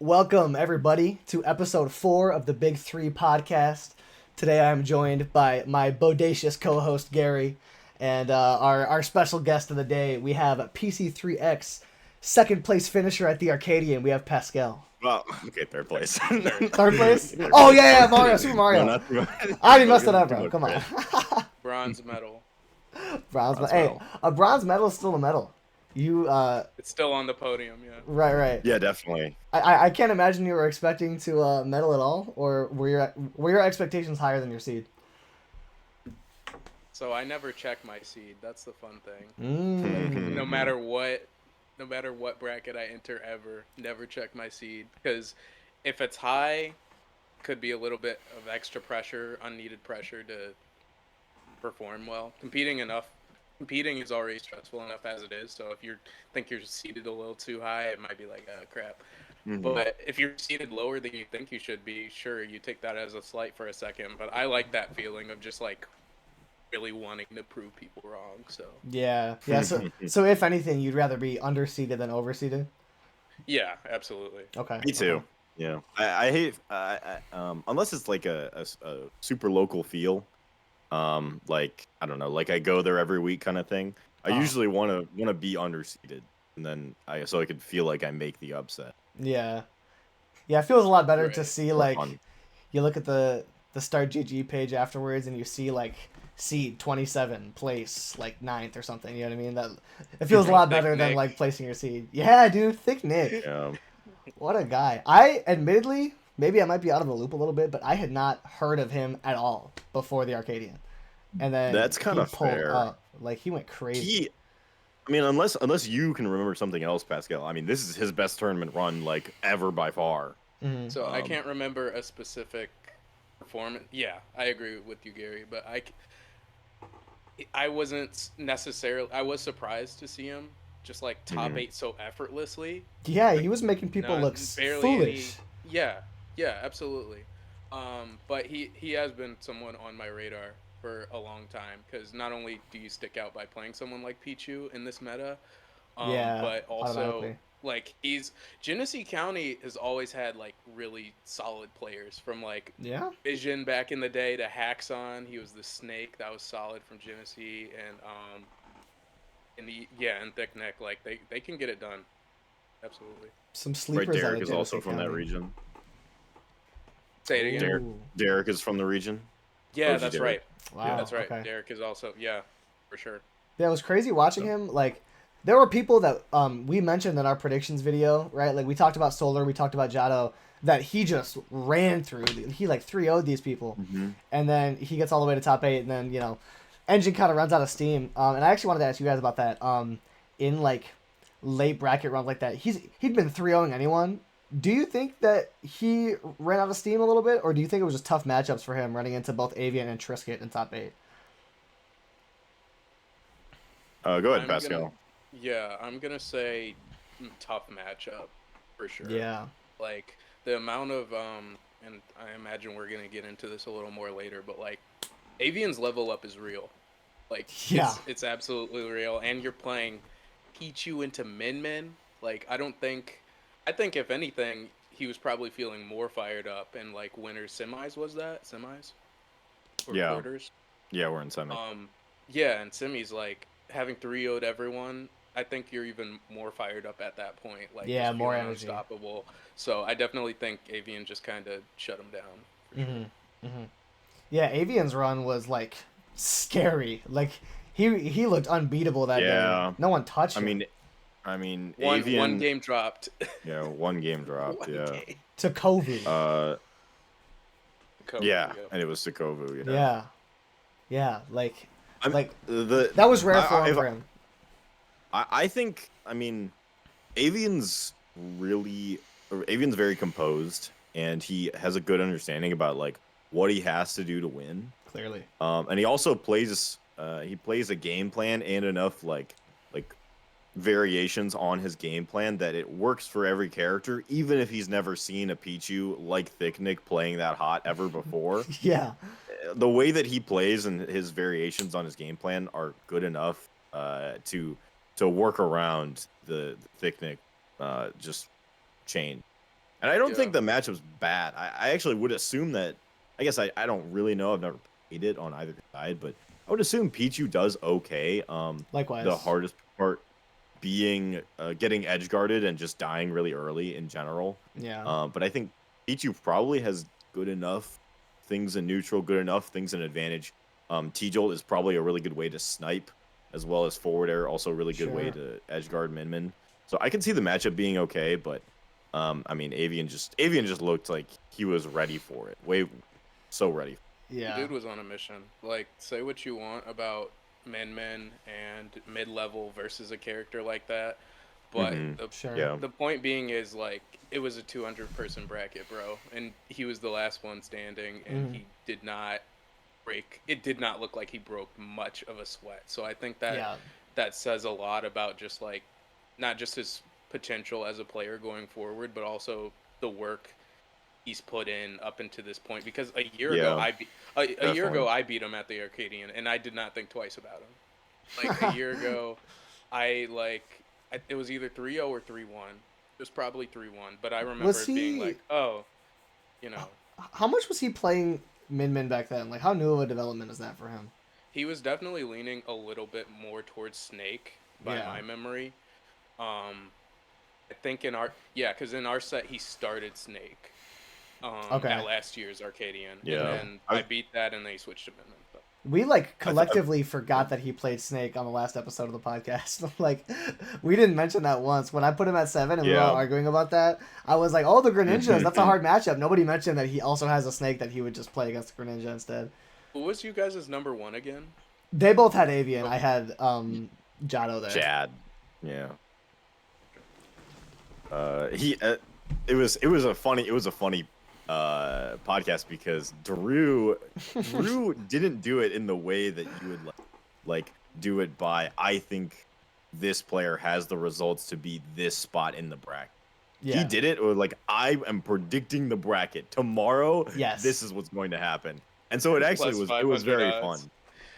Welcome, everybody, to episode 4 of the Big 3 podcast. Today I am joined by my bodacious co-host, Gary, and our special guest of the day. We have PC3X, second place finisher at the Arcadian. We have Pascal. Well, okay, third place. Third place? Oh, yeah, Mario, Super Mario. No, I already messed it up, bro. Come on. Bronze medal. Bronze medal. medal. Hey, a bronze medal is still a medal. It's still on the podium, yeah. Right. Yeah, definitely. I can't imagine you were expecting to medal at all, or were your expectations higher than your seed? So I never check my seed. That's the fun thing. Mm. No matter what bracket I enter ever, never check my seed, because if it's high, could be a little bit of extra pressure, unneeded pressure to perform well. Competing is already stressful enough as it is, so if you think you're seated a little too high, it might be like, oh crap. But if you're seated lower than you think you should be, sure, you take that as a slight for a second, but I like that feeling of just like really wanting to prove people wrong. So Yeah. So if anything, you'd rather be underseeded than overseeded? yeah, absolutely. Okay. Me too. Okay. Yeah, I hate unless it's like a super local feel. Like I don't know, like I go there every week kind of thing. I usually want to be underseeded, and then I could feel like I make the upset. Yeah. Yeah, it feels a lot better to Right. see, like, you look at the Start GG page afterwards and you see, like, seed 27, place, like, 9th or something, you know what I mean? That it feels a lot better than, Nick. like, placing your seed. Yeah, dude, Thick Nick. Yeah. What a guy. I, admittedly, maybe I might be out of the loop a little bit, but I had not heard of him at all before the Arcadian. And then That's he kinda pulled fair. up. Like, he went crazy. I mean, unless you can remember something else, Pascal. I mean, this is his best tournament run like ever by far. Mhm. So I can't remember a specific performance. Yeah, I agree with you, Gary, but I wasn't necessarily. I was surprised to see him just like top 8 so effortlessly. Yeah, he was making people look barely foolish. Yeah, absolutely. But he has been someone on my radar for a long time, because not only do you stick out by playing someone like Pichu in this meta, Yeah, but also automatically. like Genesee County has always had like really solid players, from like Yeah? Vision back in the day to Haxon. He was the snake that was solid from Genesee, and and Thick Neck, like they can get it done. Absolutely. Some Right, sleepers out Derek of is also Genesee from that County. region. Say it again. Derek, Ooh. Derek is from the region. Yeah, OG that's Derek. right. Wow. That's right. Okay. Derek is also, yeah, for sure. Yeah, it was crazy watching him. Like, there were people that we mentioned in our predictions video, right? Like, we talked about Solar, we talked about Jado, that he just ran through. He, like, 3-0'd these people. And then he gets all the way to top 8, and then, you know, Engine kind of runs out of steam. And I actually wanted to ask you guys about that. In, like, late bracket runs like that, he'd been 3-0'ing anyone. Do you think that he ran out of steam a little bit, or do you think it was just tough matchups for him running into both Avian and Triscuit in top 8? Go ahead, Pascal. I'm gonna say tough matchup for sure. Yeah. Like the amount of and I imagine we're gonna get into this a little more later, but like Avian's level up is real. Like Yeah. it's absolutely real, and you're playing Pichu into Min. Like I think if anything, he was probably feeling more fired up in like winners semis. Was that semis? Or Yeah. quarters? Yeah, we're in semi. Yeah, and semis, like having 3-0'd everyone, I think you're even more fired up at that point. Like, Yeah, just more feeling energy. unstoppable. So I definitely think Avian just kind of shut him down. For sure. Yeah, Avian's run was like scary. Like he looked unbeatable that Yeah. day. No one touched him. I mean, One Avian. game dropped. Yeah, one game dropped. One Yeah. game. To Kovu. Kobe, Yeah, yep. and it was Sokovu, you know. Yeah. Like The that was rare I- for him. I think, I mean, Avian's very composed, and he has a good understanding about like what he has to do to win. Clearly. And he also plays a game plan and enough like variations on his game plan that it works for every character, even if he's never seen a Pichu like Thick Nick playing that hot ever before. Yeah. The way that he plays and his variations on his game plan are good enough to work around the Thick Nick just chain. And I don't Yeah. think the matchup's bad. I actually would assume that. I guess I don't really know. I've never played it on either side, but I would assume Pichu does okay. Likewise. The hardest part being getting edge guarded and just dying really early in general. Yeah. But I think Pichu probably has good enough things in neutral, good enough things in advantage. T-Jolt is probably a really good way to snipe, as well as forward air, also a really good way to edge guard Min. So I can see the matchup being okay, but I mean, Avian just looked like he was ready for it. So ready. Yeah. The dude was on a mission. Like, say what you want about Min and mid-level versus a character like that, but the point being is, like, it was a 200-person bracket, bro, and he was the last one standing, and he did not break. It did not look like he broke much of a sweat. So I think that that says a lot about just, like, not just his potential as a player going forward, but also the work he's put in up until this point. Because a year ago, I beat him at the Arcadian, and I did not think twice about him. Like, a year ago, it was either 3-0 or 3-1. It was probably 3-1, but I remember it being like, oh, you know. How much was he playing Min back then? Like, how new of a development is that for him? He was definitely leaning a little bit more towards Snake by my memory. I think because in our set he started Snake at last year's Arcadian. Yeah. And then I beat that, and then he switched to Min. So. We, like, collectively forgot that he played Snake on the last episode of the podcast. Like, we didn't mention that once. When I put him at 7 and we were all arguing about that, I was like, oh, the Greninjas, that's a hard matchup. Nobody mentioned that he also has a Snake that he would just play against the Greninja instead. Who was you guys' number 1 again? They both had Avian. I had Jado there. Jad. Yeah. It was a funny podcast because Drew didn't do it in the way that you would like do it by, I think this player has the results to be this spot in the bracket. Yeah. He did it or like, I am predicting the bracket tomorrow. Yes. This is what's going to happen. And so it actually was very fun.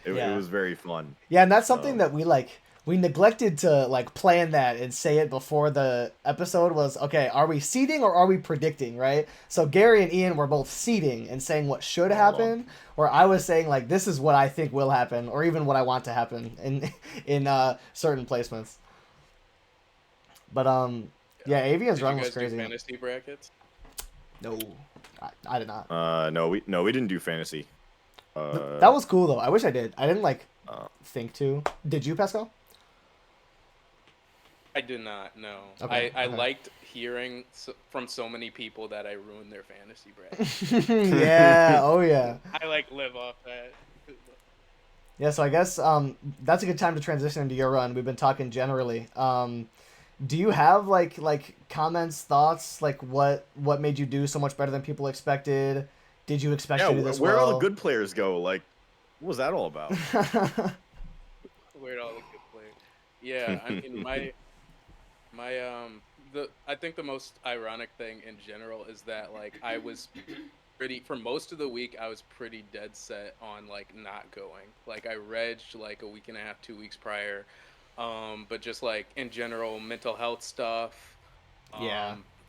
It was very fun. Yeah, and that's something that we neglected to, like, plan that and say it before the episode was, okay, are we seeding or are we predicting, right? So Gary and Ian were both seeding and saying what should happen, or I was saying, like, this is what I think will happen, or even what I want to happen in certain placements. But, Avian's run was crazy. Did you guys do fantasy brackets? No, I did not. No, we didn't do fantasy. That was cool, though. I wish I did. I didn't, think to. Did you, Pascal? I did not, no. Okay, I liked hearing from so many people that I ruined their fantasy bracket. Yeah, oh yeah. I live off that. Yeah, so I guess that's a good time to transition into your run. We've been talking generally. Do you have like comments, thoughts, like what made you do so much better than people expected? Did you expect to do this where well? all the good players go? Like, what was that all about? Where'd all the good players? Yeah, I mean I think the most ironic thing in general is that, like, I was for most of the week I was pretty dead set on, like, not going. Like, I regged like a week and a half, 2 weeks prior, but just, like, in general, mental health stuff,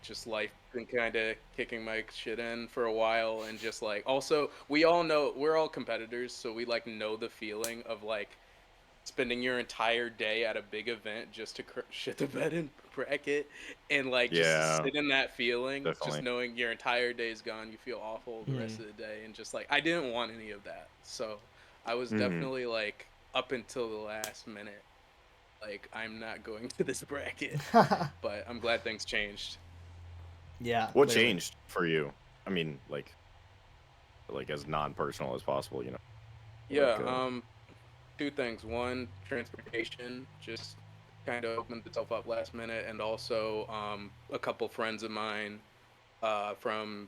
just life been kind of kicking my shit in for a while, and just, like, also we all know we're all competitors, so we, like, know the feeling of, like, spending your entire day at a big event just to shit the bed in bracket, and, like, just sit in that feeling. Definitely. Just knowing your entire day's gone, you feel awful the rest of the day, and just, like, I didn't want any of that, so I was definitely, like, up until the last minute, like, I'm not going to this bracket. But I'm glad things changed. Yeah. What changed for you? I mean, like as non-personal as possible, you know. Yeah. Like, 2 things. One, transportation just kind of opened itself up last minute, and also a couple friends of mine from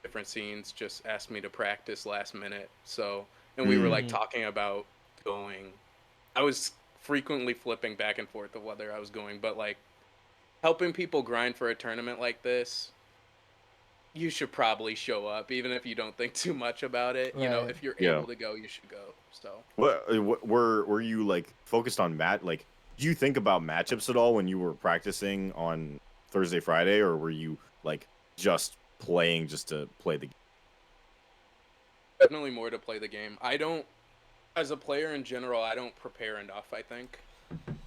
different scenes just asked me to practice last minute. So, and we were, like, talking about going. I was frequently flipping back and forth of whether I was going, but, like, helping people grind for a tournament like this, you should probably show up, even if you don't think too much about it. Right. You know, if you're able to go, you should go. So, what were you, like, focused on do you think about matchups at all when you were practicing on Thursday, Friday, or were you like just playing just to play the game? Definitely more to play the game. I don't, as a player in general, I don't prepare enough, I think.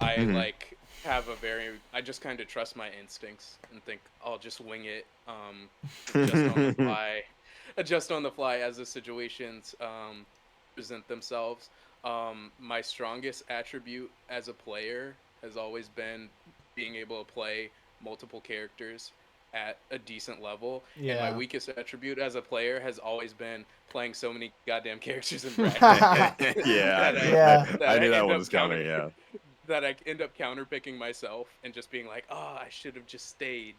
I like have a very, I just kind of trust my instincts and think I'll just wing it, just on the fly, adjust on the fly as the situations present themselves. My strongest attribute as a player has always been being able to play multiple characters at a decent level. And my Yeah. weakest attribute as a player has always been playing so many goddamn characters in bracket Yeah, Yeah. I knew that end one up was coming. Yeah. that I end up counterpicking myself and just being like, oh, I should have just stayed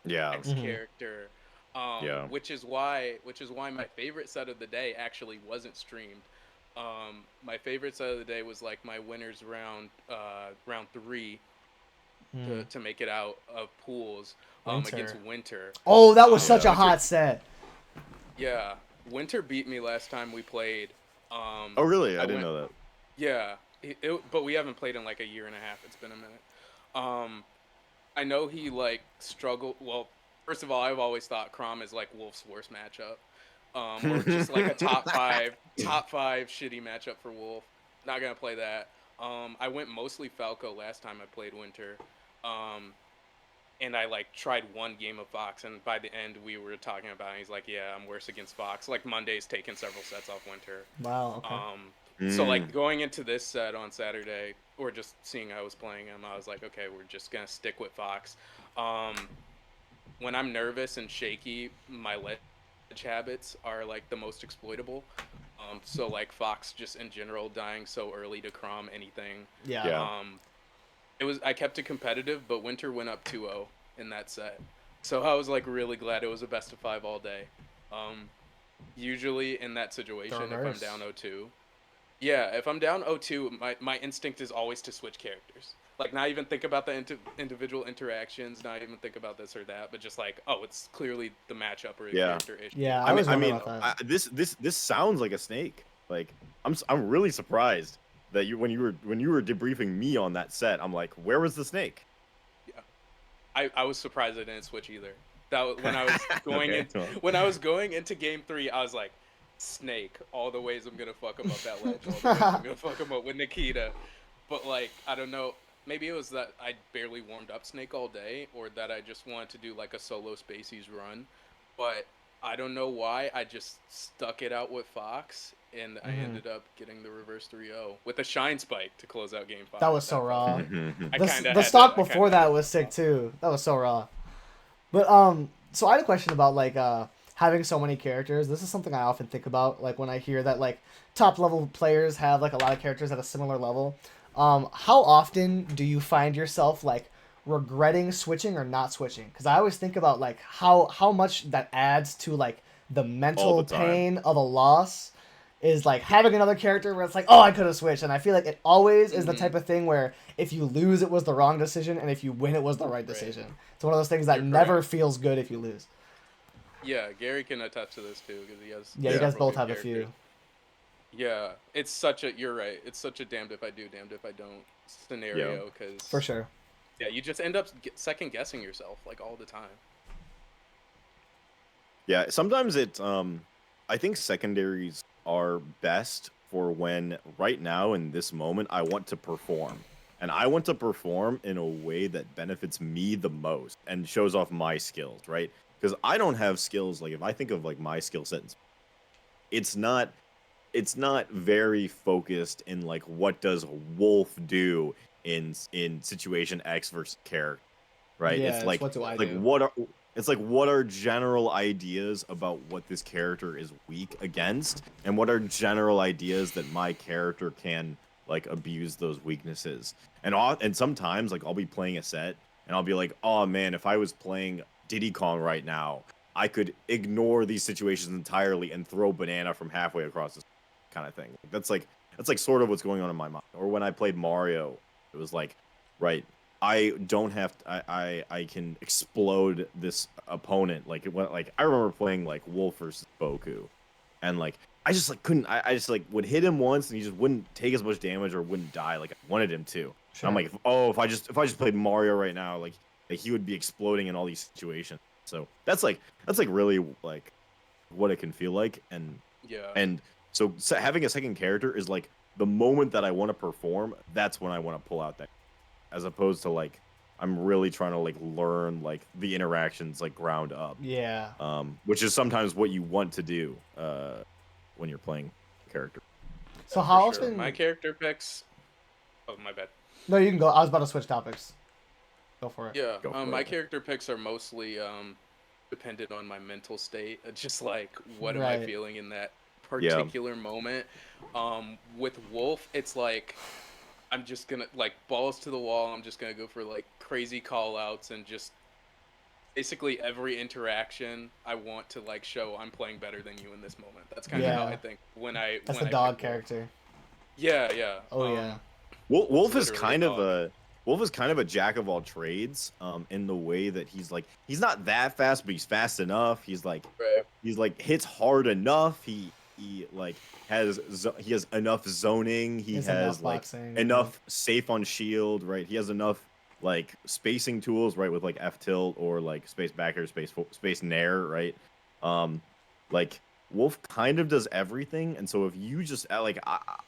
Yeah. X character. Yeah. Which is why my favorite set of the day actually wasn't streamed. My favorite set of the day was like my winners round 3 to make it out of pools against Winter. Oh, that was such a Winter, hot set. yeah, Winter beat me last time we played. Oh, really? I didn't know that. Yeah, but we haven't played in like a year and a half. It's been a minute. I know he like struggled. Well, first of all, I've always thought Crom is like Wolf's worst matchup, or just like a top five shitty matchup for Wolf. Not gonna play that. I went mostly Falco last time I played Winter, and I like tried one game of Fox, and by the end we were talking about it. He's like, "Yeah, I'm worse against Fox." Like Monday's taking several sets off Winter. Wow. Okay. So like going into this set on Saturday, or just seeing I was playing him, I was like, okay, we're just gonna stick with Fox. When I'm nervous and shaky, my ledge habits are like the most exploitable. So like Fox just in general dying so early to Crom anything. Yeah. Yeah. I kept it competitive, but Winter went up 2-0 in that set. So I was like really glad it was a best of 5 all day. Usually in that situation, if I'm down 0-2. Yeah, if I'm down 0-2, my instinct is always to switch characters. Like, not even think about the individual interactions, not even think about this or that, but just like, oh, it's clearly the matchup or a character issue. Yeah, I mean, this sounds like a snake. Like, I'm really surprised that when you were debriefing me on that set, I'm like, where was the snake? Yeah, I was surprised I didn't switch either. When I was going when I was going into game 3, I was like, snake, all the ways I'm gonna fuck him up that ledge, all the ways I'm gonna fuck him up with Nikita. But like, I don't know, maybe it was that I barely warmed up snake all day, or that I just wanted to do like a solo Spacies run. But I don't know why, I just stuck it out with Fox, and I ended up getting the reverse 3-0 with a shine spike to close out game 5. That was so raw. The the stock before that was sick too. That was so raw. But so I had a question about like having so many characters. This is something I often think about, like when I hear that like top level players have like a lot of characters at a similar level. How often do you find yourself like regretting switching or not switching? Because I always think about like how much that adds to like the mental pain of a loss. Is like having another character where it's like, oh, I could have switched. And I feel like it always is the type of thing where if you lose, it was the wrong decision, and if you win, it was the right decision. It's one of those things that never feels good if you lose. Yeah, Gary can attest to this too, because he has. Yeah, you guys both have a few. Yeah, it's such a. You're right. It's such a damned if I do, damned if I don't scenario. Because for sure. Yeah, you just end up second guessing yourself like all the time. Yeah, sometimes it's I think secondaries are best for when right now in this moment I want to perform. And I want to perform in a way that benefits me the most and shows off my skills, right? Because I don't have skills, like if I think of like my skill set, it's not very focused in like what does Wolf do in situation X versus character, right? Yeah, it's like what do I like do? what are general ideas about what this character is weak against, and what are general ideas that my character can like abuse those weaknesses. And sometimes like I'll be playing a set and I'll be like, oh man, if I was playing Diddy Kong right now, I could ignore these situations entirely and throw banana from halfway across this kind of thing. That's like sort of what's going on in my mind. Or when I played Mario, it was like, right, I don't have to, I can explode this opponent. Like it went like I remember playing like Wolf versus Boku, and like I just like couldn't. I just like would hit him once and he just wouldn't take as much damage or wouldn't die like I wanted him to. Sure. I'm like, oh, if I just played Mario right now, like like he would be exploding in all these situations. So that's like really like what it can feel like, and so having a second character is like the moment that I want to perform. That's when I want to pull out that, as opposed to like I'm really trying to like learn like the interactions like ground up. Yeah. Which is sometimes what you want to do when you're playing character. So For how sure. often? My character picks. Oh, my bad. No, you can go. I was about to switch topics. Go for it. Yeah, Go for my it. character picks are mostly dependent on my mental state. Just like what am I Right. feeling in that particular moment. With Wolf, it's like I'm just gonna like balls to the wall. I'm just gonna go for like crazy call outs and just basically every interaction I want to like show I'm playing better than you in this moment. That's kind of how Yeah. I think when I That's when the I dog pick Wolf. character. Yeah, yeah. Oh yeah. Wolf It's is literally kind a of dog. Wolf is kind of a jack of all trades, in the way that he's not that fast, but he's fast enough. Right. He's like hits hard enough. He like he has enough zoning. He There's has enough like boxing. enough safe on shield, right? He has enough like spacing tools, right, with like F tilt or like space backer, space nair, right? Like Wolf kind of does everything, and so if you just like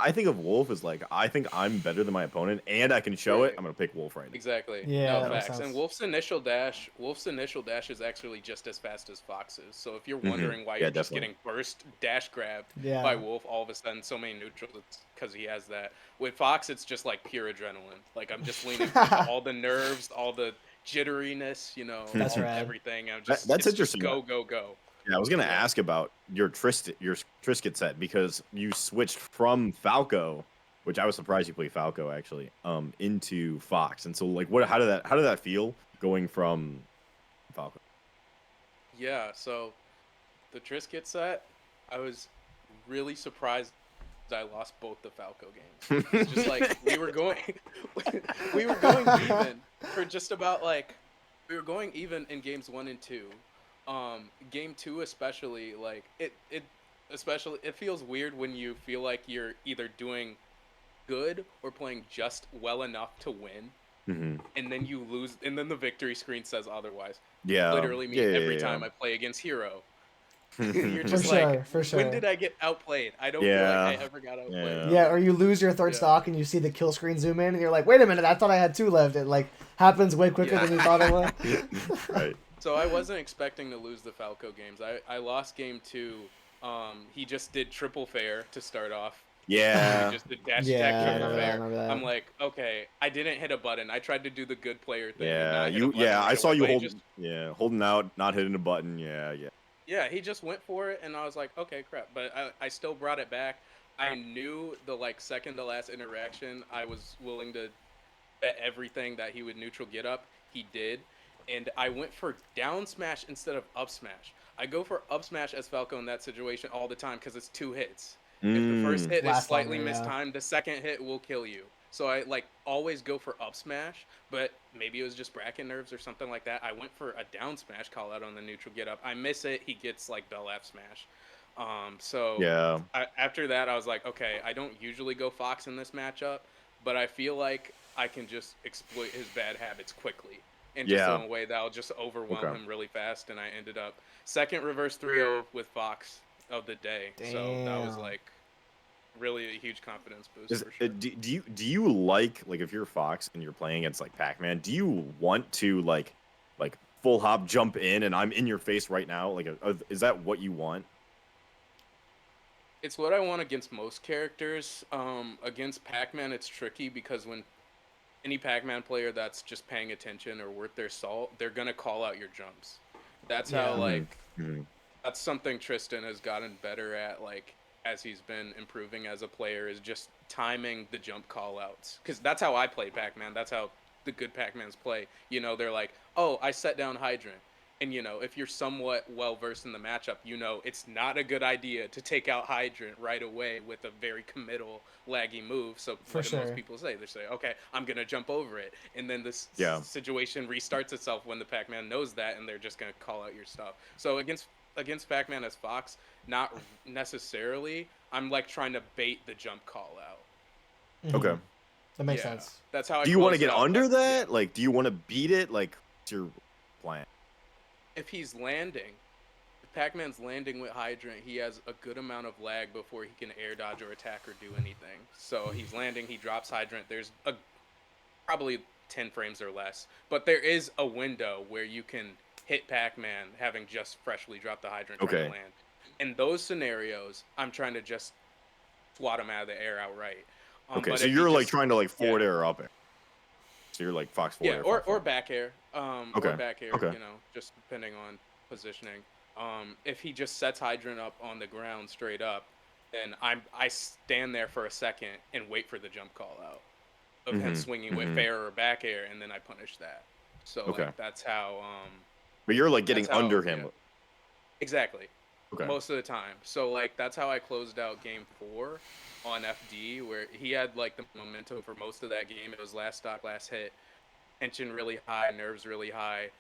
I think of Wolf as like I think I'm better than my opponent, and I can show it. Right. I'm gonna pick Wolf right now. Exactly. Yeah, No that makes facts. And sense. Wolf's initial dash is actually just as fast as Fox's. So if you're Mhm. wondering why Yeah, you're just definitely. getting burst dash grabbed Yeah. by Wolf all of a sudden so many neutrals, it's because he has that. With Fox, it's just like pure adrenaline. Like I'm just leaning into all the nerves, all the jitteriness, That's all rad. everything. That's It's just interesting. go go go. Yeah, I was gonna Yeah. ask about your Triscuit set because you switched from Falco, which I was surprised you played Falco actually, into Fox. And so like how did that feel going from Falco? Yeah. So the Triscuit set, I was really surprised I lost both the Falco games. It's just like we were going even for just about like we were going even in games 1 and 2. Game 2 especially, like it especially it feels weird when you feel like you're either doing good or playing just well enough to win, Hmm. and then you lose, and then the victory screen says otherwise. Yeah. Literally me Yeah, yeah, every yeah. time I play against Hero. You're For just sure, like, for when sure. did I get outplayed? I don't feel like I ever got outplayed. Yeah, or you lose your third Yeah. stock and you see the kill screen zoom in and you're like, wait a minute, I thought I had 2 left. It like happens way quicker Yeah. than you thought it would. Right. So I wasn't expecting to lose the Falco games. I lost game 2. He just did triple fair to start off. Yeah. He just did dash Yeah, attack I triple remember that, I fair. remember that. I'm like, okay, I didn't hit a button. I tried to do the good player thing. and Yeah. not hit a button I right saw away, you but he holding out, not hitting a button. Yeah. Yeah, he just went for it, and I was like, okay, crap. But I still brought it back. I knew the like second to last interaction, I was willing to bet everything that he would neutral get up. He did, and I went for down smash instead of up smash. I go for up smash as Falco in that situation all the time because it's 2 hits. If the first hit is Lasts slightly longer, yeah. mistimed, the second hit will kill you. So I like always go for up smash, but maybe it was just bracket nerves or something like that. I went for a down smash call out on the neutral get up. I miss it. He gets like Bell F smash. So Yeah. after that, I was like, okay, I don't usually go Fox in this matchup, but I feel like I can just exploit his bad habits quickly and just Yeah. in a way that'll just overwhelm Okay. him really fast. And I ended up second reverse 3-0 with Fox of the day. So that was Damn. like really a huge confidence boost Is, for sure. do you like if you're Fox and you're playing against like Pac-Man, do you want to like full hop jump in and I'm in your face right now? Like, is that what you want? It's what I want against most characters. Against Pac-Man, it's tricky because when any Pac-Man player that's just paying attention or worth their salt, they're gonna call out your jumps. That's how Yeah. like Mhm. that's something Tristan has gotten better at, like as he's been improving as a player, is just timing the jump call outs. Because that's how I play Pac-Man. That's how the good Pac-Mans play. They're like, oh, I set down Hydrant. And if you're somewhat well versed in the matchup, it's not a good idea to take out Hydrant right away with a very committal laggy move. So For what do most sure. people say? They say, okay, I'm gonna jump over it, and then this Yeah. situation restarts itself when the Pac-Man knows that, and they're just gonna call out your stuff. So against Pac-Man as Fox, not necessarily. I'm like trying to bait the jump call out. Mhm. Okay. That makes Yeah. sense. That's how I Do you want to close get out. under That's- that? Like, do you want to beat it? Like, What's your plan? If he's landing, if Pac-Man's landing with Hydrant, he has a good amount of lag before he can air dodge or attack or do anything. So he's landing, he drops Hydrant. There's probably 10 frames or less, but there is a window where you can hit Pac-Man having just freshly dropped the Hydrant trying to land. In those scenarios, I'm trying to just swat him out of the air outright. Okay, so you're like trying to like forward air or up air. So you're like Fox forward air. Or back air. Or back air, you know, just depending on positioning. If he just sets Hydrant up on the ground straight up, then I stand there for a second and wait for the jump call out of him swinging with fair or back air, and then I punish that. So like, that's how. But you're like getting under him. Yeah. Exactly. Most of the time. So like that's how I closed out game 4 on FD, where he had like the momentum for most of that game. It was last stock, last hit, tension really high, nerves really high.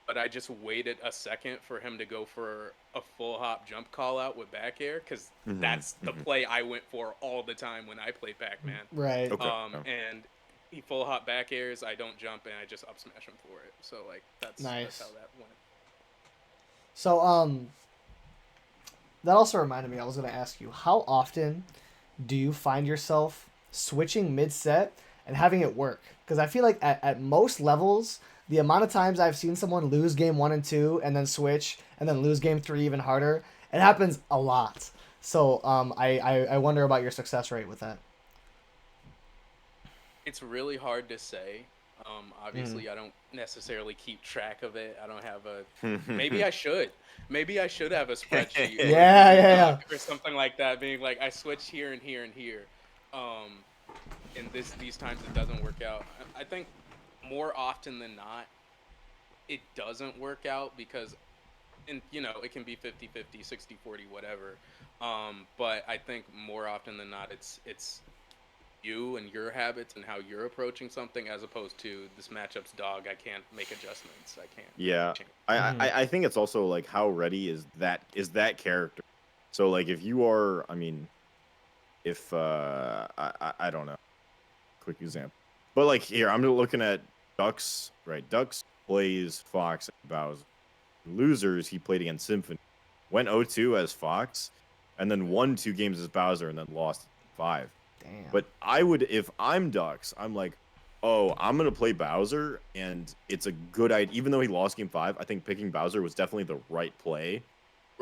But I just waited a second for him to go for a full hop jump call out with back air, because that's the play I went for all the time when I play Pac-Man. Right. And he full hop back airs, I don't jump, and I just up smash him for it. So like that's how that went. So that also reminded me, I was going to ask you, how often do you find yourself switching mid-set and having it work? Because I feel like at most levels, the amount of times I've seen someone lose game 1 and 2 and then switch and then lose game 3 even harder, it happens a lot. So I wonder about your success rate with that. It's really hard to say. Obviously, I don't necessarily keep track of it. I don't have a. Maybe I should. Maybe I should have a spreadsheet. Or something like that, being like, I switched here and here and here. And these times it doesn't work out. I think more often than not, it doesn't work out because, and you know, it can be 50-50, 60-40, whatever. But I think more often than not, it's you and your habits and how you're approaching something, as opposed to this matchup's dog. I can't make adjustments. I can't. Yeah, I think it's also like how ready is that character. So like if you are, I mean, if I don't know, quick example, but like here I'm looking at Ducks, right? Ducks plays Fox and Bowser. Losers, he played against Symphony, went 0-2 as Fox, and then won 2 games as Bowser, and then lost 5. Damn. But I would, if I'm Ducks, I'm like, oh, I'm gonna play Bowser, and it's a good idea. Even though he lost game 5, I think picking Bowser was definitely the right play,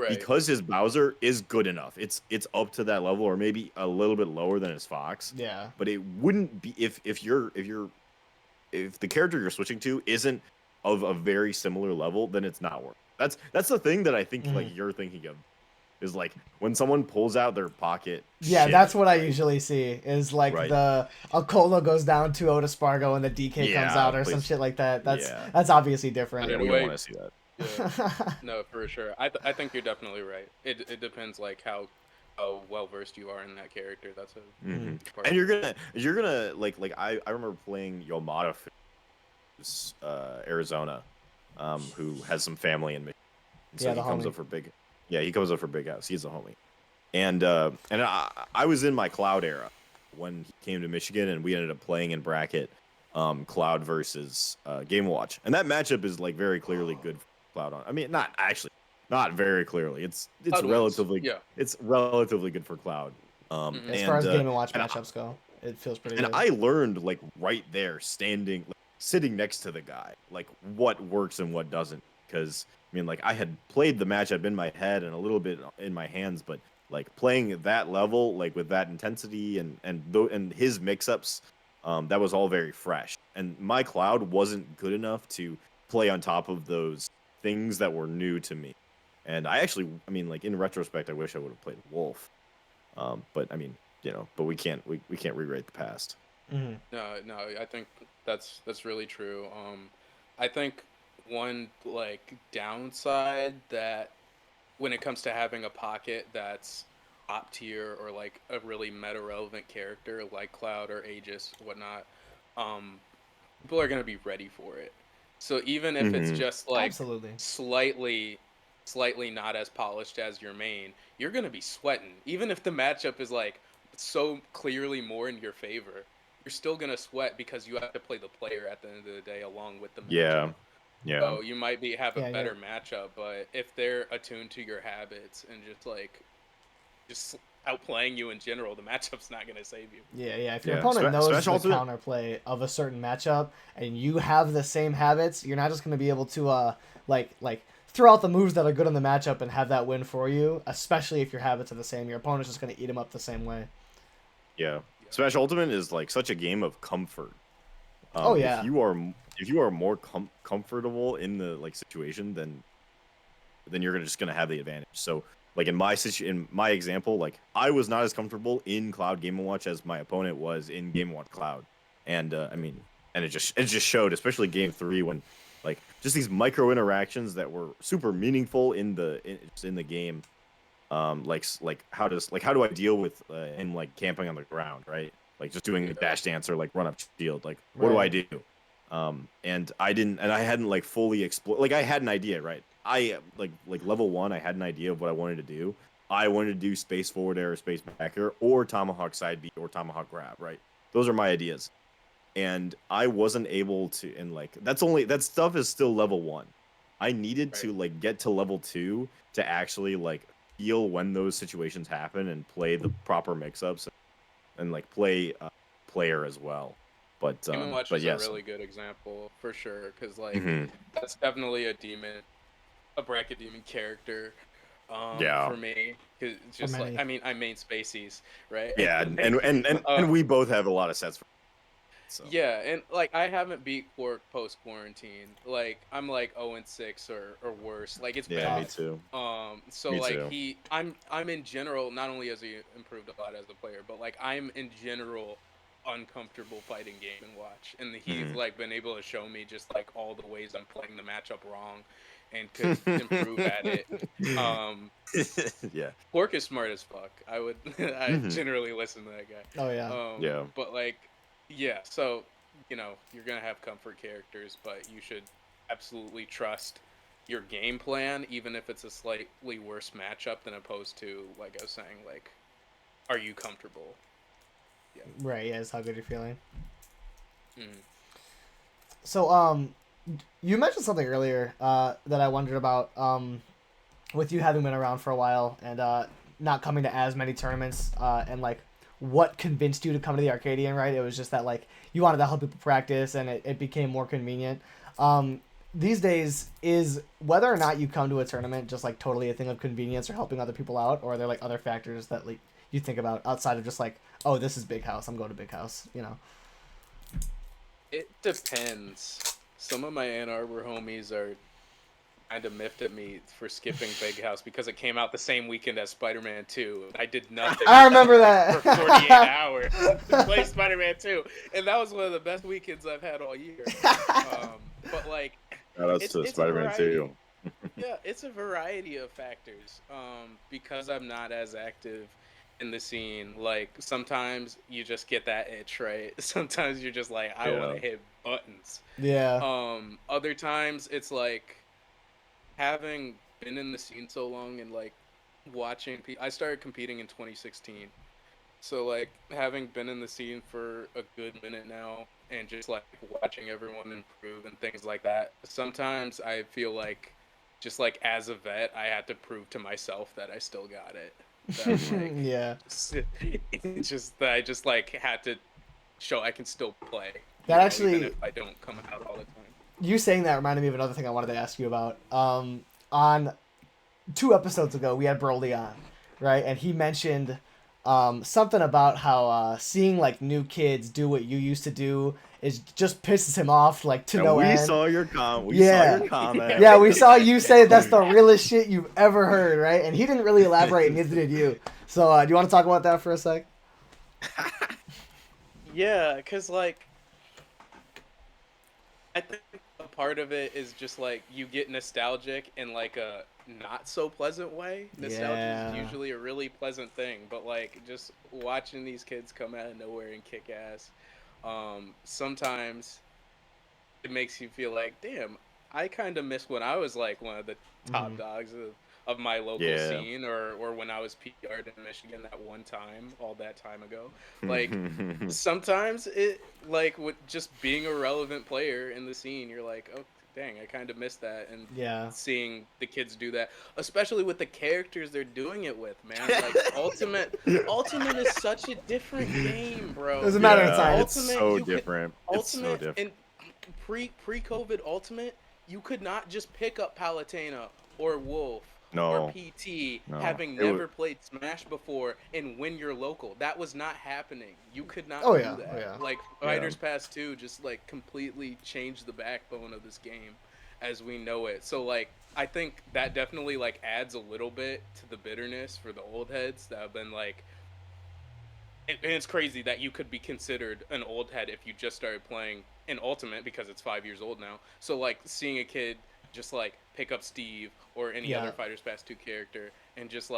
because his Bowser is good enough. It's up to that level, or maybe a little bit lower than his Fox. Yeah. But it wouldn't be if the character you're switching to isn't of a very similar level, then it's not worth it. That's the thing that I think like you're thinking of. Is like when someone pulls out their pocket. Yeah, that's what I usually see. Is like the Alcola goes down 2-0 to Spargo and the DK comes out or some shit like that. That's obviously different. Yeah, we don't want to see that. Yeah. No, for sure. I think you're definitely right. It depends like how well versed you are in that character. That's a part. And you're gonna like I remember playing Yomada, Arizona, who has some family in Michigan. So he comes up for big. Yeah, he comes up for Big House. He's a homie. And I was in my Cloud era when he came to Michigan, and we ended up playing in bracket Cloud versus Game Watch. And that matchup is like very clearly good for Cloud on. I mean, not very clearly. It's relatively it's relatively good for Cloud. As far as Game and Watch matchups go, it feels pretty good. And I learned like right there, sitting next to the guy, like what works and what doesn't, because I mean, like, I had played the matchup in my head and a little bit in my hands, but like playing at that level, like with that intensity and his mix-ups, that was all very fresh. And my Cloud wasn't good enough to play on top of those things that were new to me. And I mean, like in retrospect, I wish I would have played Wolf. But I mean, you know, but we can't rewrite the past. Mm-hmm. No, I think that's really true. I think one like downside that when it comes to having a pocket that's top tier or like a really meta relevant character like Cloud or Aegis, whatnot, people are gonna be ready for it. So even if it's just like slightly not as polished as your main, you're gonna be sweating. Even if the matchup is like so clearly more in your favor, you're still gonna sweat because you have to play the player at the end of the day along with the matchup. Yeah. So you might have a Yeah, better matchup, but if they're attuned to your habits and just outplaying you in general, the matchup's not gonna save you. yeah. If your Yeah. opponent knows Smash the Ultimate. counterplay of a certain matchup and you have the same habits, you're not just going to be able to like throw out the moves that are good in the matchup and have that win for you. Especially if your habits are the same, your opponent's just going to eat them up the same way. Yeah. Smash Ultimate is like such a game of comfort. Oh yeah, If you are more comfortable in the like situation, then you're just gonna have the advantage. So like in my example, like I was not as comfortable in Cloud Game & Watch as my opponent was in Game & Watch Cloud, and I mean, and it just showed, especially game 3 when like just these micro interactions that were super meaningful in the game. How do I deal with him like camping on the ground, right? Like just doing a dash dance or like run up shield. Like what do I right. do? And I hadn't like fully explored. Like I had an idea, right? I like level 1, I had an idea of what I wanted to do. I wanted to do space forward air, space back air, or tomahawk side B, or tomahawk grab, right? Those are my ideas, and I wasn't able to. And like that stuff is still level 1. I needed Right. to like get to level 2 to actually like feel when those situations happen and play the proper mix-ups and like play player as well. Game & Watch But is a yes. really good example for sure, because like Hmm. that's definitely a bracket demon character. Yeah. For me, 'cause it's For just like many. I main Spacies, right? Yeah, and uh, we both have a lot of sets for so. Yeah, and like I haven't beat Quark post quarantine. Like I'm like 0-6 or worse. Like it's Yeah, me bad. too. So Me like too. I'm in general, not only has he improved a lot as a player, but like I'm in general uncomfortable fighting Game & Watch, and he's Hmm. like been able to show me just like all the ways I'm playing the matchup wrong and could improve at it. Um Yeah. Quark is smart as fuck. I Hmm. generally listen to that guy. Oh yeah. Yeah. But like, yeah, so you're gonna have comfort characters, but you should absolutely trust your game plan, even if it's a slightly worse matchup than opposed to, like I was saying, like, are you comfortable? Yeah. Right. Yeah, it's how good you're feeling. Mm. So you mentioned something earlier that I wondered about with you having been around for a while and not coming to as many tournaments and like what convinced you to come to the Arcadian, right? It was just that like you wanted to help people practice and it became more convenient. These days, is whether or not you come to a tournament just like totally a thing of convenience or helping other people out, or are there like other factors that like you think about outside of just like, oh, this is Big House, I'm going to Big House, you know? It depends. Some of my Ann Arbor homies are kind of miffed at me for skipping Big House because it came out the same weekend as Spider-Man 2. I did nothing I remember that. for 48 hours to play Spider-Man 2, and that was one of the best weekends I've had all year. But like, Shout outs it's to a Spider-Man variety. 2. Yeah, it's a variety of factors. Because I'm not as active in the scene, like sometimes you just get that itch, right? Sometimes you're just like, I want Yeah. to hit buttons. Yeah. Other times it's like having been in the scene so long and like watching. I started competing in 2016, so like having been in the scene for a good minute now and just like watching everyone improve and things like that. Sometimes I feel like just like as a vet, I had to prove to myself that I still got it. That like Yeah. just that I just like had to show I can still play, That even actually, if I don't come out all the time. you saying that reminded me of another thing I wanted to ask you about. On 2 episodes ago, we had Broly on, right? And he mentioned something about how seeing like new kids do what you used to do is just pisses him off like to And no we end. saw your Yeah. comment. Yeah, we saw you say that's the realest shit you've ever heard, right? And he didn't really elaborate, and neither did you. So, do you want to talk about that for a sec? Yeah, because like I think a part of it is just like you get nostalgic in like a not so pleasant way. Nostalgia Yeah. is usually a really pleasant thing, but like just watching these kids come out of nowhere and kick ass, sometimes it makes you feel like, damn, I kind of miss when I was like one of the top Mhm. dogs of my local Yeah. scene, or when I was PR'd in Michigan that one time, all that time ago. Like sometimes it like with just being a relevant player in the scene, you're like, oh, dang, I kind of missed that. And Yeah. seeing the kids do that, especially with the characters they're doing it with, man. Like Ultimate is such a different game, bro. Doesn't matter Yeah, inside. it's Ultimate, so you could different. It's so Ultimate different. and pre-COVID Ultimate, you could not just pick up Palutena or Wolf or No, PT, no. having It was, never played Smash before, and win your local. That was not happening. You could not Oh do yeah. that. Oh yeah. Like yeah. Fighters Pass 2 just like completely changed the backbone of this game as we know it. So like I think that definitely like adds a little bit to the bitterness for the old heads that have been like, and it's crazy that you could be considered an old head if you just started playing in Ultimate because it's 5 years old now. So like seeing a kid just like pick up Steve or any Yeah. other Fighters Pass 2 character and just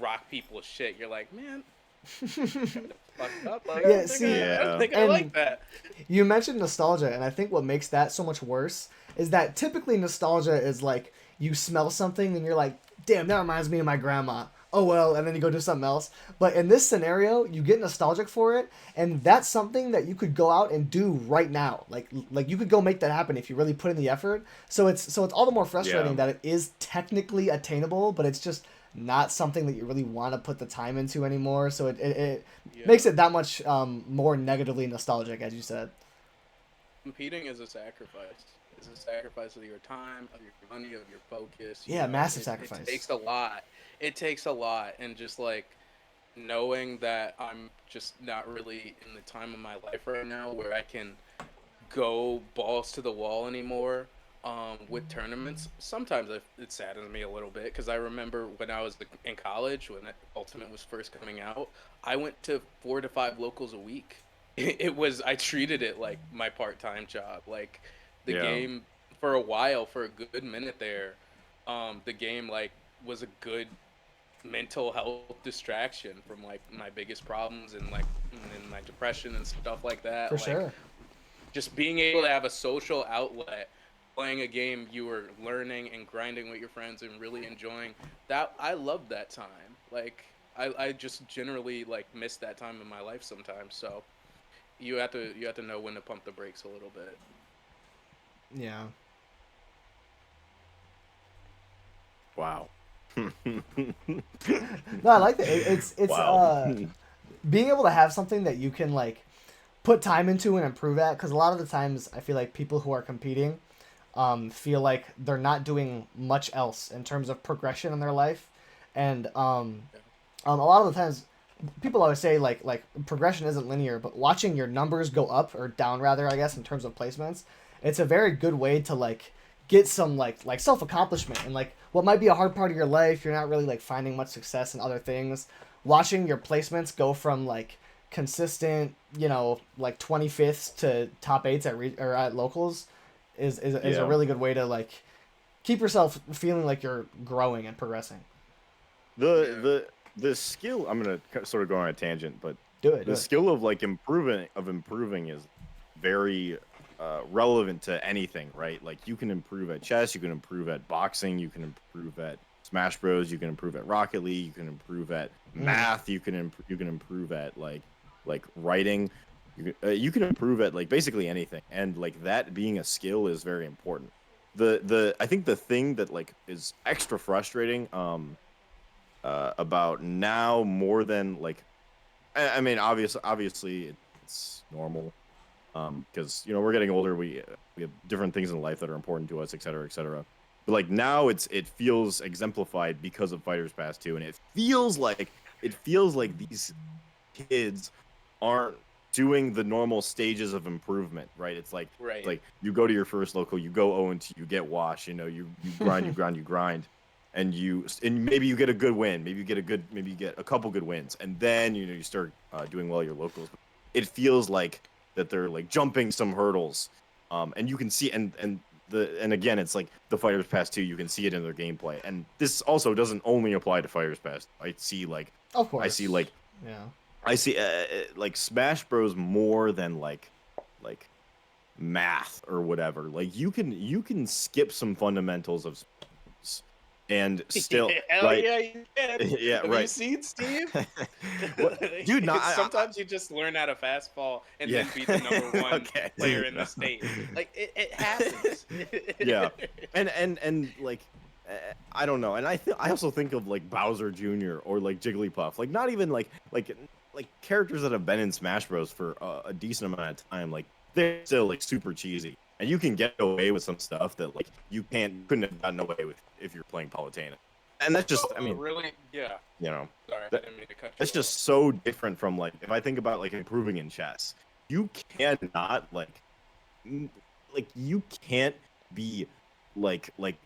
rock people's shit. You're like, man, fucked up. Like, Yeah, I see, don't think I and like that. you mentioned nostalgia, and I think what makes that so much worse is that typically nostalgia is like you smell something and you're like, damn, that reminds me of my grandma. Oh well, and then you go do something else. But in this scenario, you get nostalgic for it, and that's something that you could go out and do right now. Like you could go make that happen if you really put in the effort. So it's all the more frustrating Yeah. that it is technically attainable, but it's just not something that you really want to put the time into anymore. So it Yeah. makes it that much more negatively nostalgic, as you said. Competing is a sacrifice. It's a sacrifice of your time, of your money, of your focus. Yeah, massive sacrifice. It takes a lot. It takes a lot, and just like knowing that I'm just not really in the time of my life right now where I can go balls to the wall anymore with tournaments. Sometimes it saddens me a little bit because I remember when I was in college when Ultimate was first coming out, I went to 4 to 5 locals a week. It was, I treated it like my part-time job. Like the Yeah. game for a while, for a good minute there, the game like was a good mental health distraction from like my biggest problems and like and my depression and stuff like that. For Like sure. just being able to have a social outlet, playing a game you were learning and grinding with your friends and really enjoying that. I love that time. Like I just generally like miss that time in my life sometimes. So you have to know when to pump the brakes a little bit. Yeah. wow. No, I like that. It's Wow. being able to have something that you can like put time into and improve at, because a lot of the times I feel like people who are competing feel like they're not doing much else in terms of progression in their life, and a lot of the times people always say like progression isn't linear, but watching your numbers go up or down rather, I guess, in terms of placements, it's a very good way to like get some like self accomplishment and like what might be a hard part of your life. You're not really like finding much success in other things. Watching your placements go from like consistent, like 25th to top 8s or at locals is a Yeah. really good way to like keep yourself feeling like you're growing and progressing. The skill, I'm gonna sort of go on a tangent, but Do it. the skill of like improving is very relevant to anything, right? Like you can improve at chess, you can improve at boxing, you can improve at Smash Bros, you can improve at Rocket League, you can improve at math, you can improve at like writing, you can improve at like basically anything, and like that being a skill is very important. I think the thing that like is extra frustrating about now more than like I mean obviously it's normal because we're getting older, we have different things in life that are important to us, etc., etc. But like now it feels exemplified because of Fighters Pass 2, and it feels like these kids aren't doing the normal stages of improvement, right? It's like Right. it's like you go to your first local, you go 0-2, you get washed, you grind, you grind, and maybe you get a good win, maybe you get a couple good wins, and then you start doing well at your locals. It feels like that they're like jumping some hurdles, and you can see and again it's like the Fighters Pass 2, you can see it in their gameplay, and this also doesn't only apply to Fighters Pass. I see like Of course. I see like Yeah. I see like Smash Bros more than like math or whatever. Like you can skip some fundamentals of sports and still, Hell right? yeah, you can. Yeah, Have you right. seen Steve? Well, dude, no, Sometimes you just learn how to fast fall and yeah. then be the number one Okay. player in No. the state. Like it happens. Yeah, and like I don't know, and I also think of like Bowser Jr. or like Jigglypuff, like not even like characters that have been in Smash Bros for a decent amount of time, like they're still like super cheesy, and you can get away with some stuff that like couldn't have gotten away with if you're playing Palutena, and that's just I mean Really, yeah. you know Sorry, I that, didn't mean to cut you that's off. just so different from like if I think about like improving in chess, you cannot like you can't be like like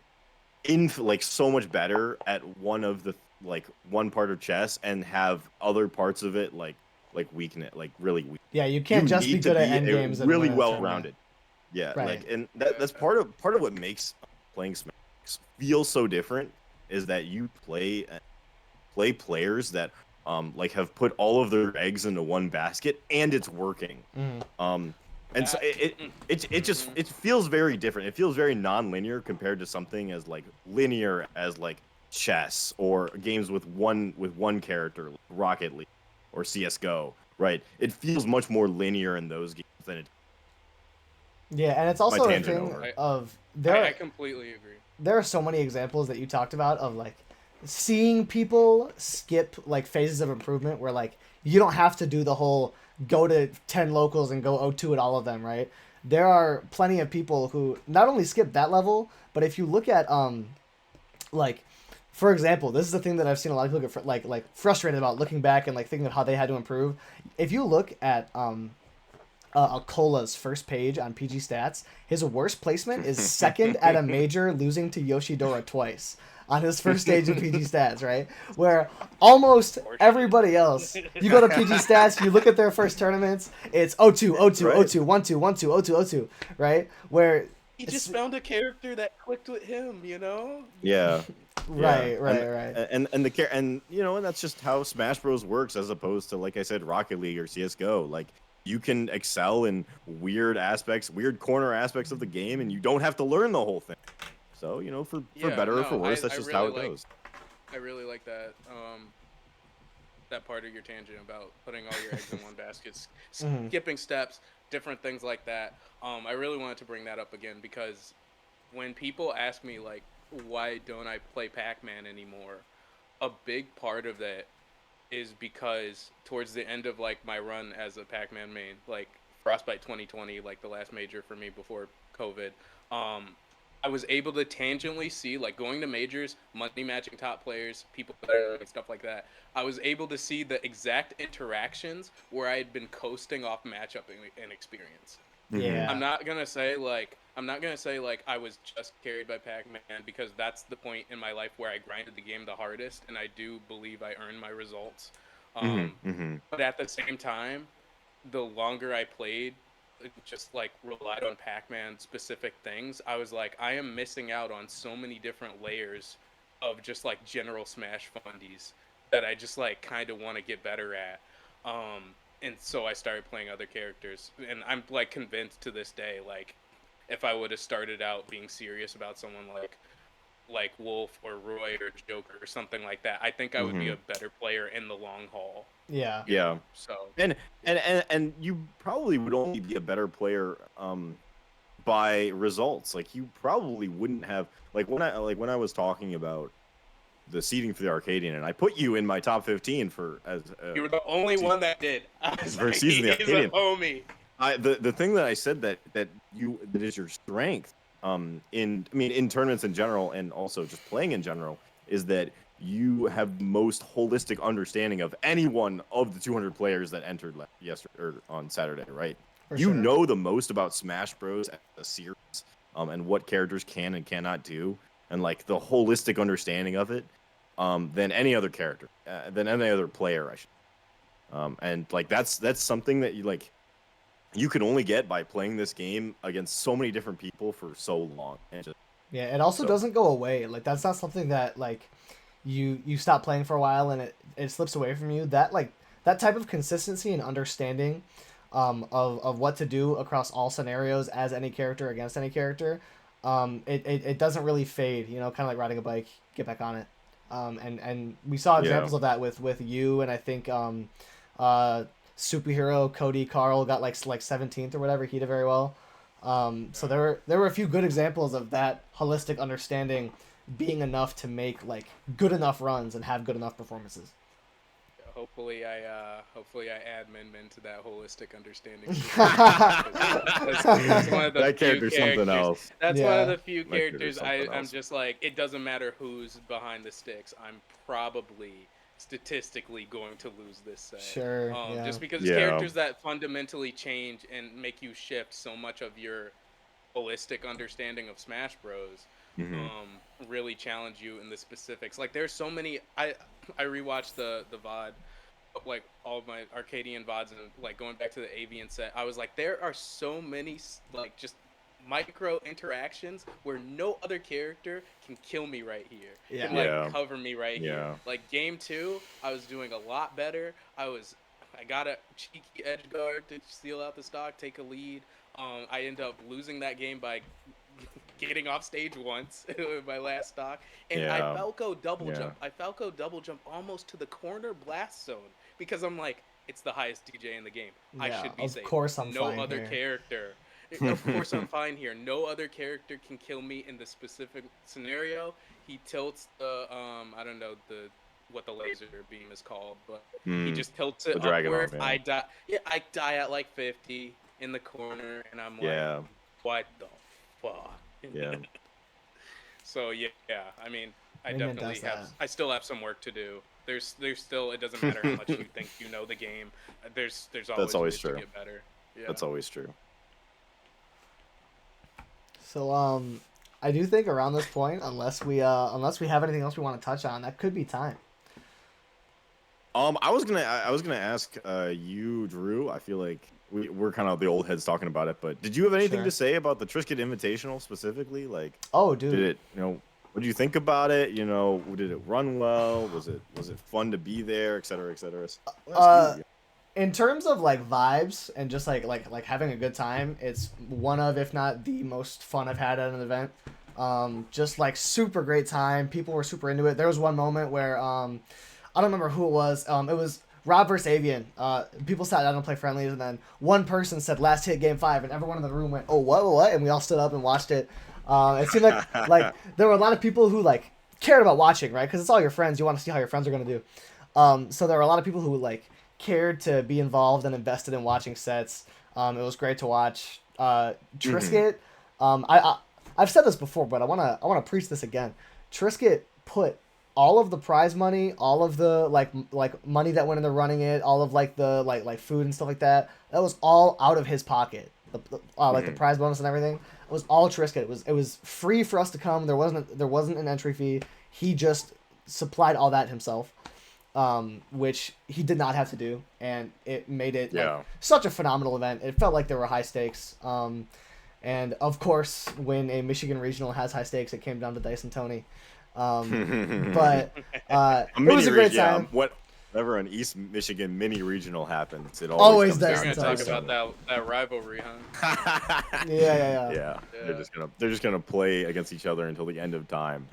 so much better at one of the like one part of chess and have other parts of it like weaken it, like really weak. Yeah, you can't just be good at end games and really win a well tournament. rounded. Yeah, Right. like and that's part of what makes playing Smash feel so different is that you play players that like have put all of their eggs into one basket and it's working. And so it feels very different. It feels very non-linear compared to something as like linear as like chess or games with one character, like Rocket League or CS:GO, right? It feels much more linear in those games than it. Yeah, and it's also a tangent thing over. of I completely agree. there are so many examples that you talked about of like seeing people skip like phases of improvement where like you don't have to do the whole go to 10 locals and go 0-2 at all of them, right? There are plenty of people who not only skip that level, but if you look at like for example, this is the thing that I've seen a lot of people get like frustrated about looking back and like thinking of how they had to improve. If you look at Akola's first page on PG Stats, his worst placement is second at a major, losing to Yoshidora twice on his first stage of PG Stats, right? Where almost everybody else, you go to PG Stats, you look at their first tournaments, it's 0-2, 0-2, Right. 0-2, 1-2, 1-2, 0-2, 0-2, right? Where He just found a character that clicked with him, you know? Yeah. right. And and you know, and that's just how Smash Bros works as opposed to like I said Rocket League or CS:GO. Like you can excel in weird corner aspects of the game and you don't have to learn the whole thing. So, you know, for better or for worse, that's just how it goes. I really like that that part of your tangent about putting all your eggs in one basket, skipping steps, different things like that. I really wanted to bring that up again because when people ask me like why don't I play Pac-Man anymore, a big part of that is because towards the end of like my run as a Pac-Man main, like Frostbite 2020, like the last major for me before COVID, I was able to tangentially see, like going to majors, money matching top players, people and stuff like that. I was able to see the exact interactions where I had been coasting off matchup and experience. Yeah. I'm not gonna say like I was just carried by Pac-Man because that's the point in my life where I grinded the game the hardest, and I do believe I earned my results. But at the same time, the longer I played, just like relied on Pac-Man specific things, I was like, I am missing out on so many different layers of just like general Smash fundies that I just like kind of want to get better at. And so I started playing other characters, and I'm like convinced to this day, like if I would have started out being serious about someone like Wolf or Roy or Joker or something like that, I think I would be a better player in the long haul. Yeah. Yeah. So and you probably would only be a better player by results. Like you probably wouldn't have like when I was talking about the seeding for the Arcadian, and I put you in my top 15 for as you were the only one that did. I was for like, season the he's a Arcadian. homie. The thing that I said that is your strength in tournaments in general and also just playing in general is that you have the most holistic understanding of any one of the 200 players that entered yesterday or on Saturday, right? For you sure. know the most about Smash Bros. As a series, and what characters can and cannot do, and like the holistic understanding of it, than any other character, than any other player, I should. And like that's something that you can only get by playing this game against so many different people for so long. And just, Yeah, it also doesn't go away. Like that's not something that like you stop playing for a while and it slips away from you. That like that type of consistency and understanding of what to do across all scenarios as any character against any character, it doesn't really fade, you know, kind of like riding a bike. get back on it. And we saw examples of that with you, and I think superhero Cody Carl got like 17th or whatever. He did very well. So there were a few good examples of that holistic understanding being enough to make like good enough runs and have good enough performances. Hopefully I add Min to that holistic understanding. That's one of the that character's something else. That's one of the few characters I'm just like, it doesn't matter who's behind the sticks. I'm probably statistically going to lose this set. Sure. Just because it's characters that fundamentally change and make you shift so much of your holistic understanding of Smash Bros. Really challenge you in the specifics. Like there's so many. I rewatched the VOD, like all of my Arcadian VODs, and like going back to the Avian set, I was like, there are so many like just micro interactions where no other character can kill me right here. Can like cover me right here. Like game 2, I was doing a lot better. I got a cheeky edge guard to steal out the stock, take a lead. I end up losing that game by getting off stage once with my last stock, and I Falco double jump. I Falco double jump almost to the corner blast zone because I'm like, it's the highest DJ in the game. I should be safe. Of course I'm no fine other here. character. Of course I'm fine here. No other character can kill me in the specific scenario. He tilts the I don't know what the laser beam is called, but he just tilts it upward. I die. Yeah, I die at like 50 in the corner, and I'm like, what the fuck? Yeah. So I mean, I definitely have. I still have some work to do. There's still. It doesn't matter how much you think you know the game. There's always ways to get better. Yeah. That's always true. So I do think around this point, unless we have anything else we want to touch on, that could be time. I was gonna ask you, Drew. I feel like we're kind of the old heads talking about it, but did you have anything to say about the Triscuit Invitational specifically? Like, oh, dude, did it? What did you think about it? Did it run well? Was it fun to be there, et cetera, et cetera? In terms of like vibes and just like having a good time, it's one of, if not the most fun I've had at an event. Just like super great time. People were super into it. There was one moment where I don't remember who it was. It was Rob versus Avian. People sat down and play friendlies, and then one person said last hit game 5, and everyone in the room went, oh, what? And we all stood up and watched it. It seemed like there were a lot of people who like cared about watching, right? Because it's all your friends. You want to see how your friends are going to do. So there were a lot of people who like cared to be involved and invested in watching sets. It was great to watch. Triscuit, I've said this before, but I wanna preach this again. Triscuit put all of the prize money, all of the like money that went into running it, all of like the like food and stuff like that. That was all out of his pocket. Like the prize bonus and everything. It was all Triscuit. It was free for us to come. There wasn't an entry fee. He just supplied all that himself. Which he did not have to do, and it made it such a phenomenal event. It felt like there were high stakes. And of course, when a Michigan regional has high stakes, it came down to Dice and Tony. But it was a great time. Whenever an East Michigan mini regional happens, it always does. We're gonna talk about that rivalry, huh? Yeah. They're just gonna play against each other until the end of time.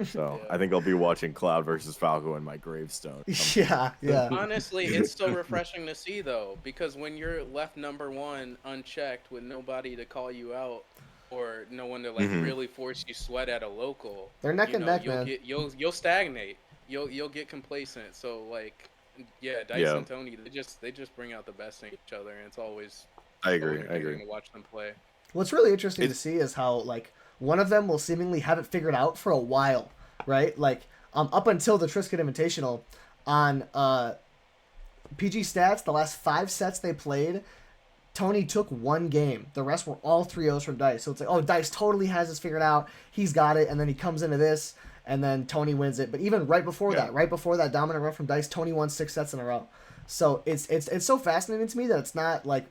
So I think I'll be watching Cloud versus Falco in my gravestone. Yeah. Honestly, it's so refreshing to see though, because when you're left number 1 unchecked with nobody to call you out, or no one to like really force you sweat at a local, they're neck and neck, man. You'll stagnate. You'll get complacent. So like, Dice and Tony, they just bring out the best in each other, and it's always I agree to watch them play. What's really interesting to see is how like one of them will seemingly have it figured out for a while, right? Like up until the Triscuit Invitational on PG Stats, the last 5 sets they played, Tony took 1 game. The rest were all 3-0s from Dice. So it's like, oh, Dice totally has this figured out. He's got it, and then he comes into this. And then Tony wins it. But even right before that dominant run from Dice, Tony won 6 sets in a row. So it's so fascinating to me that it's not like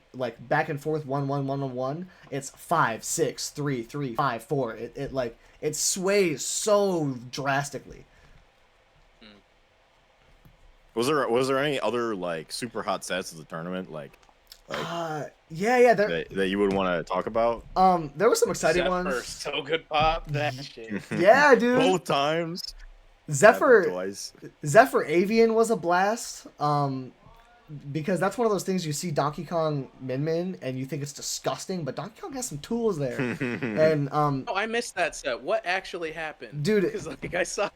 back and forth 1-1, 1-1. It's 5, 6, 3, 3, 5, 4. It sways so drastically. Was there any other like super hot sets of the tournament that you would want to talk about? There was some exciting ones. First, so good pop that shit. Yeah, dude. Both times. Zephyr twice. Zephyr Avian was a blast. Because that's one of those things you see Donkey Kong Min and you think it's disgusting, but Donkey Kong has some tools there. And Oh, I missed that set. What actually happened? Dude, because like I saw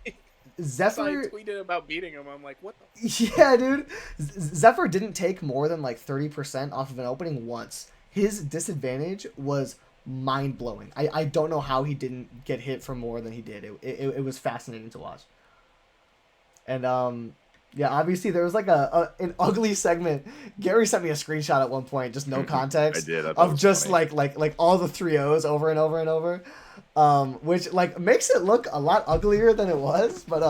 Zephyr he tweeted about beating him. I'm like, what the? Yeah, dude. Zephyr didn't take more than like 30% off of an opening once. His disadvantage was mind blowing. I don't know how he didn't get hit for more than he did. It was fascinating to watch. And yeah, obviously there was like an ugly segment. Gary sent me a screenshot at one point, just no context. I did. Of just funny. like all the 3-0s over and over and over. Which like makes it look a lot uglier than it was, but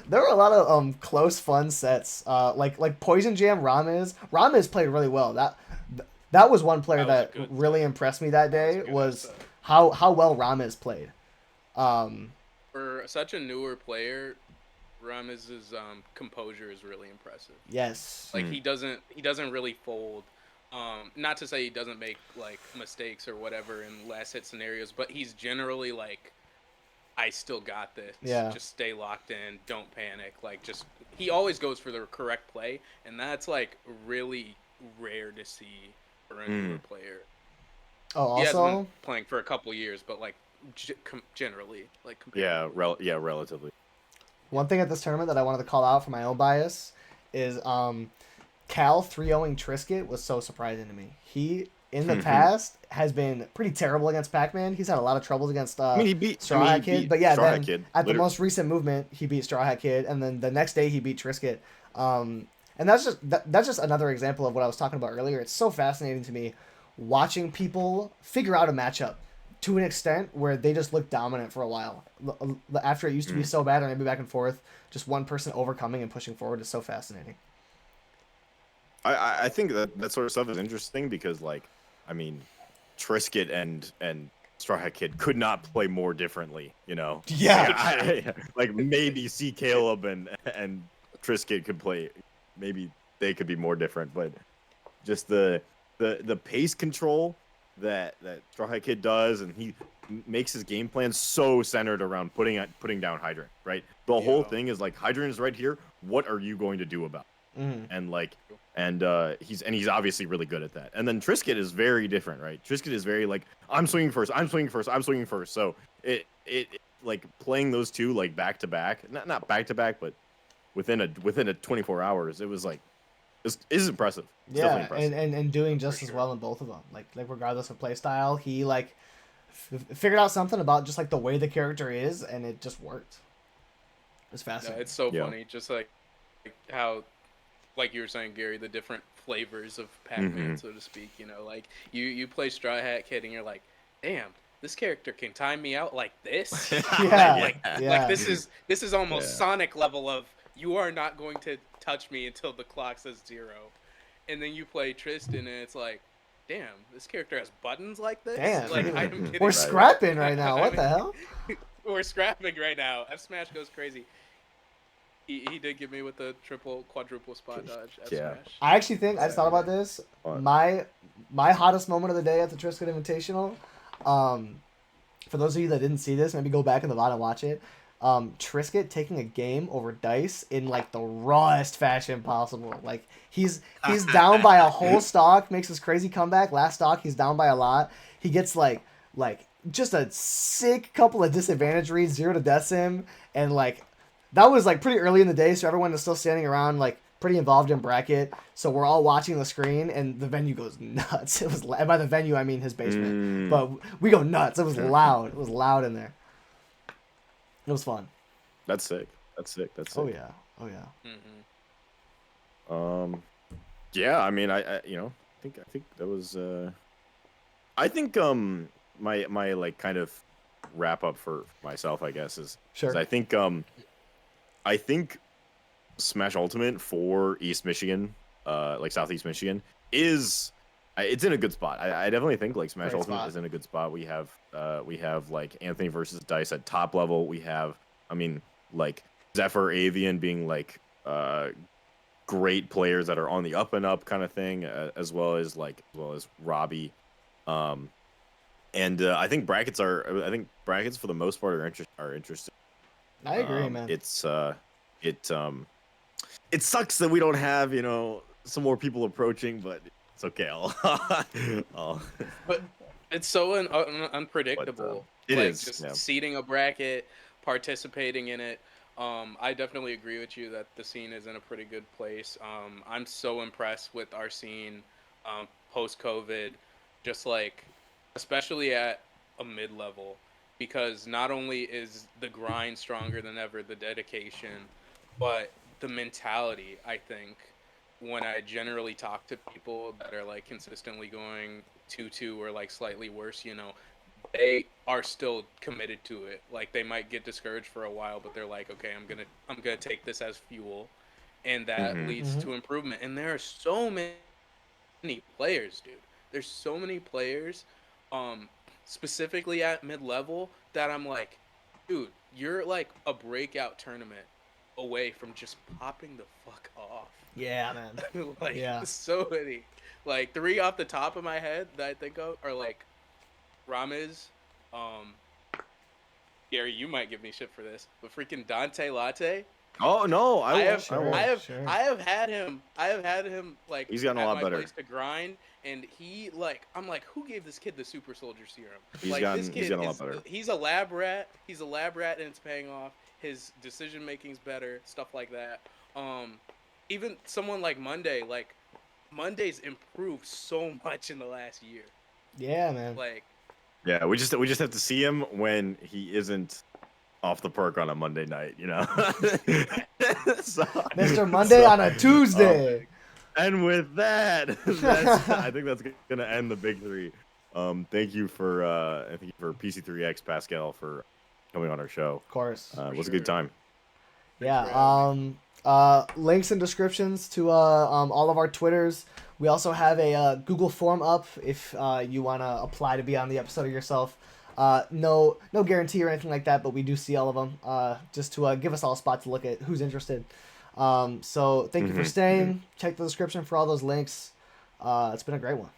there were a lot of close fun sets. Like Poison Jam Ramez played really well. That was one player that really impressed me that day was how well Ramez played. For such a newer player, Ramez's composure is really impressive. Yes. Like he doesn't really fold. Not to say he doesn't make like mistakes or whatever in last hit scenarios, but he's generally like, I still got this. Yeah. Just stay locked in. Don't panic. Like he always goes for the correct play, and that's like really rare to see for a newer player. Oh, He hasn't also been playing for a couple years, but like generally, like relatively. one thing at this tournament that I wanted to call out for my own bias is Cal 3-0ing Triscuit was so surprising to me. He, in the past, has been pretty terrible against Pac-Man. He's had a lot of troubles against he beat Straw Hat Kid. But yeah, Straw then Hat Kid, at the most recent movement, he beat Straw Hat Kid, and then the next day he beat Triscuit. And that's just another example of what I was talking about earlier. It's so fascinating to me watching people figure out a matchup to an extent where they just look dominant for a while. After it used to be so bad and maybe back and forth, just one person overcoming and pushing forward is so fascinating. I think that sort of stuff is interesting because, like, I mean, Triscuit and Straw Hat Kid could not play more differently, you know? Yeah. Like maybe see Caleb and Triscuit could play. Maybe they could be more different, but just the pace control that Straw Hat Kid does, and he makes his game plan so centered around putting down Hydrant, right? The whole thing is like, Hydrant is right here. What are you going to do about it? And like, he's obviously really good at that. And then Triscuit is very different, right? Triscuit is very like, I'm swinging first. So it like playing those two like back to back, not back to back, but within a 24 hours, it was like, it's impressive. It's Yeah, impressive. and doing just as well in both of them. Like regardless of play style, he like figured out something about just like the way the character is, and it just worked. It's fascinating. Yeah, it's so funny, just like how, like you were saying, Gary, the different flavors of Pac-Man, so to speak. You know, like you play Straw Hat Kid, and you're like, damn, this character can time me out like this. Like this is almost Sonic level of, you are not going to touch me until the clock says 0. And then you play Tristan, and it's like, damn, this character has buttons like this. Damn, like I'm kidding. we're scrapping right now. What the hell? We're scrapping right now. F Smash goes crazy. He did give me with the quadruple spot dodge. F Smash. I actually think I just thought about this. My hottest moment of the day at the Triscuit Invitational. For those of you that didn't see this, maybe go back in the VOD and watch it. Triscuit taking a game over Dice in like the rawest fashion possible. Like he's down by a whole stock, makes this crazy comeback. Last stock he's down by a lot. He gets like just a sick couple of disadvantage reads, 0 to death sim, and like that was like pretty early in the day, so everyone is still standing around like pretty involved in bracket. So we're all watching the screen, and the venue goes nuts. It was, and by the venue I mean his basement, but we go nuts. It was loud. It was loud in there. It was fun. That's sick. Oh yeah. Yeah, I mean, I think that was I think my like kind of wrap up for myself, I guess, is I think Smash Ultimate for East Michigan, like Southeast Michigan, it's in a good spot. I definitely think like Smash Ultimate is in a good spot. We have like Anthony versus Dice at top level. We have, I mean, like Zephyr, Avian being like great players that are on the up and up kind of thing, as well as Robbie. And I think brackets for the most part are interesting. I agree, man. It sucks that we don't have some more people approaching, but it's okay. But it's so unpredictable. It like is, just yeah. seeding a bracket, participating in it. I definitely agree with you that the scene is in a pretty good place. I'm so impressed with our scene post COVID, just like especially at a mid level, because not only is the grind stronger than ever, the dedication, but the mentality. I think when I generally talk to people that are like consistently going 2-2 or like slightly worse, they are still committed to it. Like they might get discouraged for a while, but they're like, okay, I'm gonna take this as fuel, and that leads to improvement. And there are so many players, dude. There's so many players, specifically at mid level, that I'm like, dude, you're like a breakout tournament away from just popping the fuck off. Yeah, man. like Yeah. so many. Like 3 off the top of my head that I think of are like Ramiz, Gary, you might give me shit for this, but freaking Dante Latte. Oh no, I have had him like he's gotten a lot my better. Place to grind, and he like I'm like, who gave this kid the super soldier serum? He's like gotten, this kid he's gotten a lot better. He's a lab rat. He's a lab rat, and it's paying off. His decision making's better, stuff like that. Even someone like Monday's improved so much in the last year. Yeah, man. Like, yeah, we just have to see him when he isn't off the perk on a Monday night, So, Mr. Monday on a Tuesday. And with that, I think that's gonna end the big three. Thank you for PC3X Pascal for coming on our show. Of course. It was a good time. Yeah. Links and descriptions to all of our Twitters. We also have a Google form up if you want to apply to be on the episode of yourself. No guarantee or anything like that, but we do see all of them just to give us all a spot to look at who's interested. So thank you for staying. Check the description for all those links. It's been a great one.